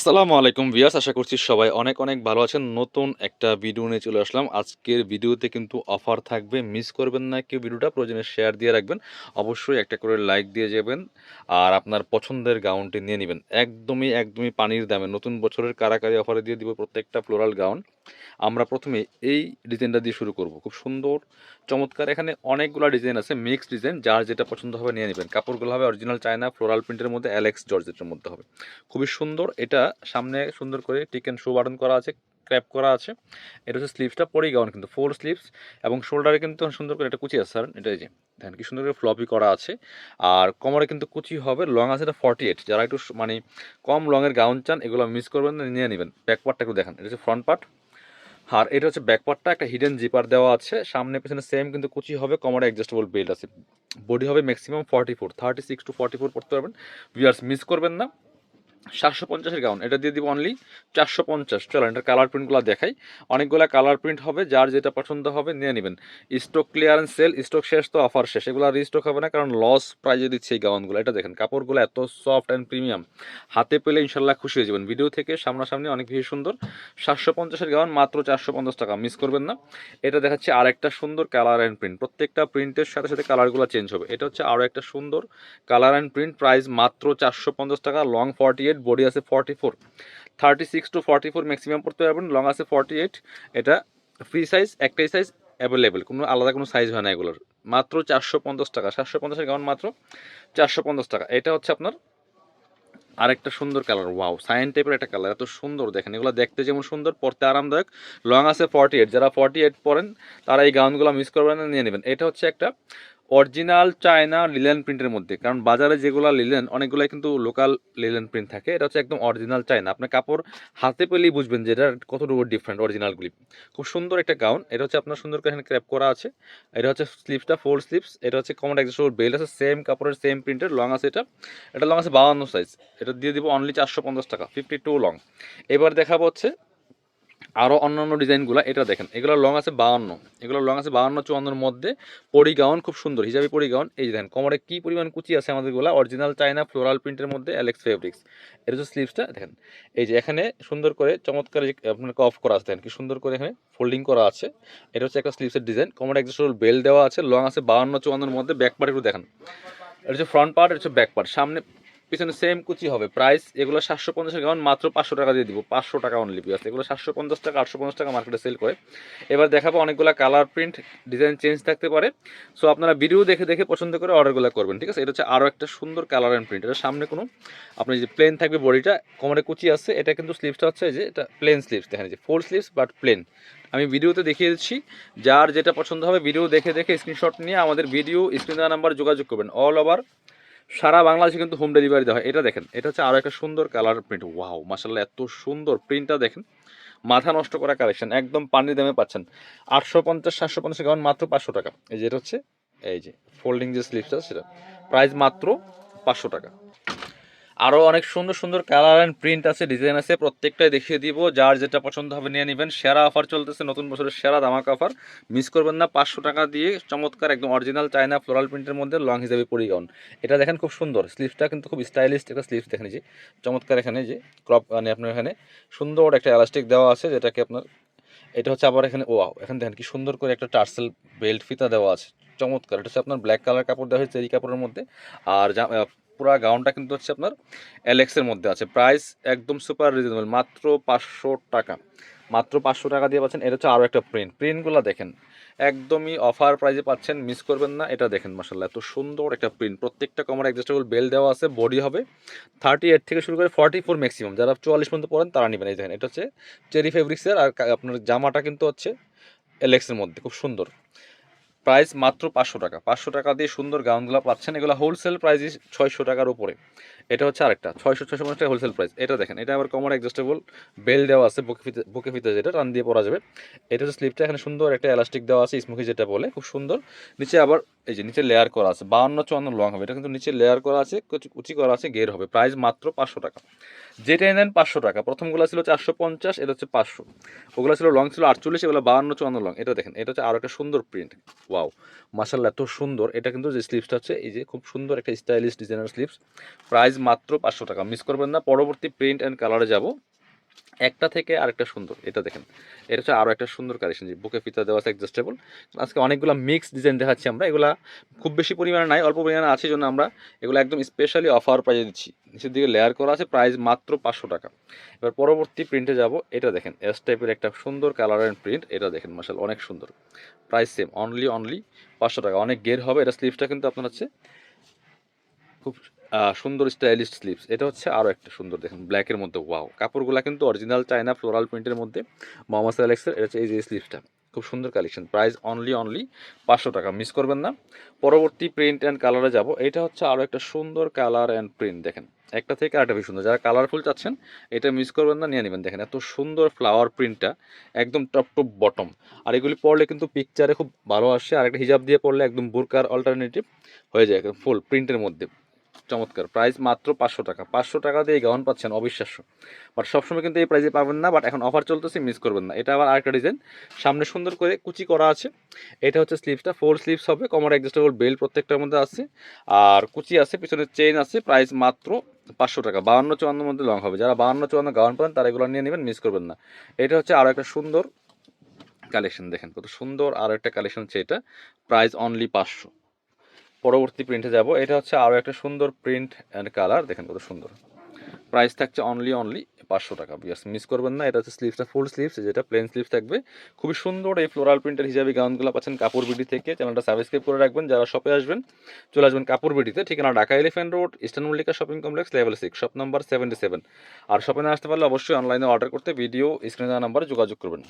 আসসালামু আলাইকুম ভিউয়ার্স, আশা করছি সবাই অনেক অনেক ভালো আছেন। নতুন একটা ভিডিও নিয়ে চলে আসলাম। আজকের ভিডিওতে কিন্তু অফার থাকবে, মিস করবেন না কেউ। ভিডিওটা প্রয়োজনে শেয়ার দিয়ে রাখবেন, অবশ্যই একটা করে লাইক দিয়ে যাবেন আর আপনার পছন্দের গাউনটি নিয়ে নেবেন। একদমই একদমই পানির দামে নতুন বছরের কারাকারি অফারে দিয়ে দিব প্রত্যেকটা ফ্লোরাল গাউন। আমরা প্রথমে এই ডিজাইনটা দিয়ে শুরু করব। খুব সুন্দর চমৎকার, এখানে অনেকগুলো ডিজাইন আছে, মিক্সড ডিজাইন, যার যেটা পছন্দ হবে নিয়ে নেবেন। কাপড়গুলো হবে অরিজিনাল চায়না ফ্লোরাল প্রিন্টের মধ্যে, অ্যালেক্স জর্জেটের মধ্যে হবে। খুবই সুন্দর। এটা সামনে সুন্দর করে টিকেন শো বাটন করা আছে, ক্র্যাপ করা আছে। এটা হচ্ছে স্লিভসটা, পরি গাউন কিন্তু 4 স্লিভস, এবং শোল্ডারে কিন্তু সুন্দর করে একটা কুচি আছে। স্যার এটা এই যে দেখেন কি সুন্দর করে ফ্লপি করা আছে। আর কোমরে কিন্তু কুচি হবে, লং আছে এটা 48। যারা একটু মানে কম লংয়ের গাউন চান, এগুলো মিস করবেন না, নিয়ে নেবেন। ব্যাক পার্টটা একটু দেখেন, এটা হচ্ছে ফ্রন্ট পার্ট। আর এটা হচ্ছে ব্যাক পার্টটা, একটা হিডেন জিপার দেওয়া আছে। সামনে পেছনে সেম কিন্তু কুচি হবে, কোমরে অ্যাডজাস্টেবল বেল্ট আছে। বডি হবে ম্যাক্সিমাম 44, 36 টু 44 পড়তে পারবেন। ভিউয়ার্স মিস করবেন না। 750-এর গাউন, এটা দিয়ে দিব অনলি 450। চলেন এটার কালার প্রিন্টগুলো দেখাই। অনেকগুলো কালার প্রিন্ট হবে, যার যেটা পছন্দ হবে নিয়ে নেবেন। স্টক ক্লিয়ারেন্স সেল, স্টক শেষ তো অফার শেষ, এগুলো রিস্টক হবে না, কারণ লস প্রাইজে দিচ্ছে এই গাউনগুলো। এটা দেখেন কাপড়গুলো এত সফট অ্যান্ড প্রিমিয়াম, হাতে পেলে ইনশাল্লাহ খুশি হয়ে যাবেন। ভিডিও থেকে সামনাসামনি অনেক বেশি সুন্দর। 750-এর গাউন মাত্র 450 টাকা, মিস করবেন না। এটা দেখাচ্ছে আর একটা সুন্দর কালার অ্যান্ড প্রিন্ট, প্রত্যেকটা প্রিন্টের সাথে সাথে কালারগুলো চেঞ্জ হবে। এটা হচ্ছে আরও একটা সুন্দর কালার অ্যান্ড প্রিন্ট, প্রাইস মাত্র 450 টাকা। লং 48, বডি আছে 44, 36 টু 44 ম্যাক্সিমাম পড়তে পারবেন, লং আছে 48। এটা ফ্রি সাইজ, একটাই সাইজ অ্যাভেলেবেল, কোনো আলাদা কোনো সাইজ হয় না এগুলোর। মাত্র 450 টাকা, 750-এর গাউন মাত্র 450 টাকা। এটা হচ্ছে আপনার আরেকটা সুন্দর কালার, ওয়াও সাইন টাইপের একটা কালার, এত সুন্দর দেখেন। এগুলো দেখতে যেমন সুন্দর, পরতে আরামদায়ক। লং আছে 48, যারা 48 পরেন তারা এই গাউনগুলো মিস করবেন না, নিয়ে নেবেন। এটা হচ্ছে একটা অরিজিনাল চায়না লিলেন প্রিন্টের মধ্যে, কারণ বাজারে যেগুলো লিলেন অনেকগুলাই কিন্তু লোকাল লিলেন প্রিন্ট থাকে। এটা হচ্ছে একদম অরিজিনাল চায়না, আপনার কাপড় হাতে পেলেই বুঝবেন যে এটা কতটুকু ডিফারেন্ট অরিজিনালগুলি। খুব সুন্দর একটা গাউন। এটা হচ্ছে আপনার সুন্দর করে এখানে ক্র্যাপ করা আছে। এটা হচ্ছে স্লিভসটা 4 স্লিভস। এটা হচ্ছে কমন অ্যাডজাস্টেবল বেল্ট আছে, সেম কাপড়ের সেম প্রিন্টের, লং আছে এটা লং আছে 52 সাইজ। এটা দিয়ে দিব অনলি 450 টাকা, 52 লং। এবার দেখাবো হচ্ছে আরও অন্যান্য ডিজাইনগুলো। এটা দেখেন, এগুলো লং আছে 52, এগুলো লং আছে 52-54-এর মধ্যে। পরি গাউন খুব সুন্দর, হিজাবি পরি গাউন। এই যে দেখেন কোমরে কি পরিমাণ কুচি আছে আমাদেরগুলো, অরিজিনাল চায়না ফ্লোরাল প্রিন্টের মধ্যে, অ্যালেক্স ফেব্রিক্স। এটা হচ্ছে স্লিভসটা দেখেন, এই যে এখানে সুন্দর করে চমৎকার আপনার কফ করা আছে, দেখেন কি সুন্দর করে এখানে ফোল্ডিং করা আছে। এটা হচ্ছে একটা স্লিভসের ডিজাইন, কোমরে অ্যাডজাস্টেবল বেল্ট দেওয়া আছে, লং আছে 52-54-এর মধ্যে। ব্যাক পার্ট একটু দেখেন, এটা হচ্ছে ফ্রন্ট পার্ট, এটা হচ্ছে ব্যাক পার্ট। সামনে পিছনে সেম কুচি হবে। প্রাইস এগুলো 750-এর গাউন মাত্র 500 টাকা দিয়ে দিব, 500 টাকা অনলি। পিস এগুলো 750 টাকা, 850 টাকা মার্কেটে সেল করে। এবার দেখাবো অনেকগুলো কালার প্রিন্ট, ডিজাইন চেঞ্জ থাকতে পারে। সো আপনারা ভিডিও দেখে দেখে পছন্দ করে অর্ডারগুলো করবেন, ঠিক আছে। এটা হচ্ছে আরও একটা সুন্দর কালার অ্যান্ড প্রিন্ট। এটা সামনে কোনো আপনার যে প্লেন থাকবে, বডিটা কোমরে কুচি আছে। এটা কিন্তু স্লিভসটা হচ্ছে যে এটা প্লেন স্লিভস, দেখেন যে 4 স্লিভস বাট প্লেন। আমি ভিডিওতে দেখিয়ে দিচ্ছি, যার যেটা পছন্দ হবে ভিডিও দেখে দেখে স্ক্রিনশট নিয়ে আমাদের ভিডিও স্ক্রিন দেওয়া নাম্বারে যোগাযোগ করবেন। অল ওভার সারা বাংলাদেশে কিন্তু হোম ডেলিভারি দেওয়া হয়। এটা দেখেন, এটা হচ্ছে আরও একটা সুন্দর কালার প্রিন্ট, ওয়াও মাশাআল্লাহ এত সুন্দর প্রিন্টটা দেখেন, মাথা নষ্ট করা কালেকশন, একদম পানির দামে পাচ্ছেন। 850-750 গাউন মাত্র 500 টাকা। এই যে এটা হচ্ছে এই যে ফোল্ডিং যে স্লিভসটা, সেটা প্রাইস মাত্র 500 টাকা। আরও অনেক সুন্দর সুন্দর কালার অ্যান্ড প্রিন্ট আছে, ডিজাইন আছে, প্রত্যেকটাই দেখিয়ে দিব। যার যেটা পছন্দ হবে নিয়ে নেবেন। সেরা অফার চলতেছে, নতুন বছরের সেরা ধামাকা অফার, মিস করবেন না। 500 টাকা দিয়ে চমৎকার একদম অরিজিনাল চায়না ফ্লোরাল প্রিন্টের মধ্যে লং হিসাবে পরি গাউন। এটা দেখেন খুব সুন্দর, স্লিভসটা কিন্তু খুব স্টাইলিশ একটা স্লিভস, দেখেন যে চমৎকার। এখানে যে ক্রপ মানে আপনার এখানে সুন্দর একটা এলাস্টিক দেওয়া আছে, যেটাকে আপনার এটা হচ্ছে আবার এখানে, ও এখানে দেখেন কি সুন্দর করে একটা টার্সেল বেল্ট ফিতা দেওয়া আছে, চমৎকার। এটা হচ্ছে আপনার ব্ল্যাক কালার কাপড় দেওয়া হয়েছে, এই কাপড়ের মধ্যে। আর পুরা গাউনটা কিন্তু হচ্ছে আপনার অ্যালেক্সের মধ্যে আছে। প্রাইস একদম সুপার রিজনেবল, মাত্র 500 টাকা, মাত্র 500 টাকা দিয়ে পাচ্ছেন। এটা হচ্ছে আরও একটা প্রিন্টগুলো দেখেন একদমই অফার প্রাইসে পাচ্ছেন, মিস করবেন না। এটা দেখেন মাশাআল্লাহ এত সুন্দর একটা প্রিন্ট, প্রত্যেকটা কমার অ্যাডজাস্টেবল বেল্ট দেওয়া আছে। বডি হবে 38 থেকে শুরু করে 44 ম্যাক্সিমাম, যারা 44 পর্যন্ত পড়েন তারা নেবেন। এই দেখেন, এটা হচ্ছে চেরি ফেব্রিক্সের। আর আপনার জামাটা কিন্তু হচ্ছে এলেক্সের মধ্যে, খুব সুন্দর। প্রাইস মাত্র 500 টাকা, 500 টাকা দিয়ে সুন্দর গাউনগুলো পাচ্ছেন। এগুলো হোলসেল প্রাইস 600 টাকার উপরে। এটা হচ্ছে আরেকটা 650 টাকা হোলসেল প্রাইস। এটা দেখেন, এটা আবার কমর অ্যাডজাস্টেবল বেল দেওয়া আছে, বুকে ফিতে যেটা টান দিয়ে পরা যাবে। এটা হচ্ছে স্লিপটা, এখানে সুন্দর একটা এলাস্টিক দেওয়া আছে, স্মোকি যেটা বলে, খুব সুন্দর। নিচে আবার এই যে নিচে লেয়ার করা আছে, 52-54 লং হবে। এটা কিন্তু নিচে লেয়ার করা আছে, কুচি করা আছে, গের হবে। প্রাইস মাত্র 500 টাকা। যেটাই নেন 500 টাকা। প্রথমগুলো ছিল 450, এটা হচ্ছে 500। ওগুলো ছিল লং ছিল 48, এগুলো 52-54 লং। এটা দেখেন, এটা হচ্ছে আরও একটা সুন্দর প্রিন্ট। ওয়াও, মাশাআল্লাহ এত সুন্দর। এটা কিন্তু যে স্লিভসটা হচ্ছে এই যে খুব সুন্দর একটা স্টাইলিশ ডিজাইনার স্লিভস। প্রাইস মাত্র 500 টাকা, মিস করবেন না। পরবর্তী প্রিন্ট অ্যান্ড কালারে যাব। একটা থেকে আরেকটা সুন্দর, এটা দেখেন, এটা হচ্ছে আরও একটা সুন্দর কালেকশন, যে বুকে ফিতা দেওয়া আছে অ্যাডজাস্টেবল। আজকে অনেকগুলো মিক্স ডিজাইন দেখাচ্ছি আমরা, এগুলা খুব বেশি পরিমাণে নাই, অল্প পরিমাণে আছে, জন্য আমরা এগুলো একদম স্পেশালি অফার প্রাইজে দিচ্ছি। নিচের দিকে লেয়ার করা আছে, প্রাইস মাত্র 500 টাকা। এবার পরবর্তী প্রিন্টে যাব। এটা দেখেন এস টাইপের একটা সুন্দর কালার অ্যান্ড প্রিন্ট, এটা দেখেন মাশাআল্লাহ অনেক সুন্দর। প্রাইস সেম, অনলি 500 টাকা। অনেক গের হবে, এটা স্লিভসটা কিন্তু আপনার হচ্ছে খুব সুন্দর স্টাইলিশ স্লিভস। এটা হচ্ছে আরও একটা সুন্দর, দেখেন ব্ল্যাকের মধ্যে। ওয়াও, কাপড়গুলো কিন্তু অরিজিনাল চায়না ফ্লোরাল প্রিন্টের মধ্যে মোহাম্মদ সালেক্সের। এটা হচ্ছে এই যে স্লিভসটা, খুব সুন্দর কালেকশন। প্রাইস অনলি 500 টাকা, মিস করবেন না। পরবর্তী প্রিন্ট অ্যান্ড কালারে যাব। এটা হচ্ছে আরও একটা সুন্দর কালার অ্যান্ড প্রিন্ট, দেখেন একটা থেকে আরেকটা বেশি সুন্দর। যারা কালারফুল চাচ্ছেন এটা মিস করবেন না, নিয়ে নেবেন। দেখেন এত সুন্দর ফ্লাওয়ার প্রিন্টটা, একদম টপ টু বটম। আর এগুলি পরলে কিন্তু পিকচারে খুব ভালো আসে, আর একটা হিজাব দিয়ে পরলে একদম বুরকার অল্টারনেটিভ হয়ে যায়, ফুল প্রিন্টের মধ্যে। চমৎকার। প্রাইস মাত্র 500 টাকা। 500 টাকা দিয়ে এই গাউন পাচ্ছেন, অবিশ্বাস্য। বাট সবসময় কিন্তু এই প্রাইসে পাবেন না, বাট এখন অফার চলতেছে, মিস করবেন না। এটা আবার আরেকটা ডিজাইন, সামনে সুন্দর করে কুচি করা আছে। এটা হচ্ছে স্লিভসটা, 4 স্লিভস হবে, কমর অ্যাডজাস্টেবল বেল্ট প্রত্যেকটার মধ্যে আছে, আর কুচি আছে, পিছনে চেইন আছে। প্রাইস মাত্র 500 টাকা। 52-54 মধ্যে লং হবে। যারা 52-54 গাউন পান তারা এগুলো নিয়ে নেবেন, মিস করবেন না। এটা হচ্ছে আরও একটা সুন্দর কালেকশন, দেখেন কত সুন্দর আরও একটা কালেকশন হচ্ছে এটা। Price only 500। পরবর্তী প্রিন্টে যাব। এটা হচ্ছে আরও একটা সুন্দর প্রিন্ট অ্যান্ড কালার, দেখেন কত সুন্দর। প্রাইস থাকছে অনলি 500 টাকা। বিয়াস, মিস করবেন না। এটা হচ্ছে স্লিভসটা, ফুল স্লিভস, যেটা প্লেন স্লিভস থাকবে। খুবই সুন্দর এই ফ্লোরাল প্রিন্টের হিসাবে গাউনগুলো পাচ্ছেন কাপড় বিডি থেকে। চ্যানেলটা সাবস্ক্রাইব করে রাখবেন। যারা শপে আসবেন চলে আসবেন কাপড় বিডিতে, ঠিকানা Dhaka elephant road, eastern Mallika shopping complex, level 6, shop number 77। আর শপে না আসতে পারলে অবশ্যই অনলাইনে অর্ডার করতে ভিডিও স্ক্রিনে দেওয়া নাম্বারে যোগাযোগ করবেন।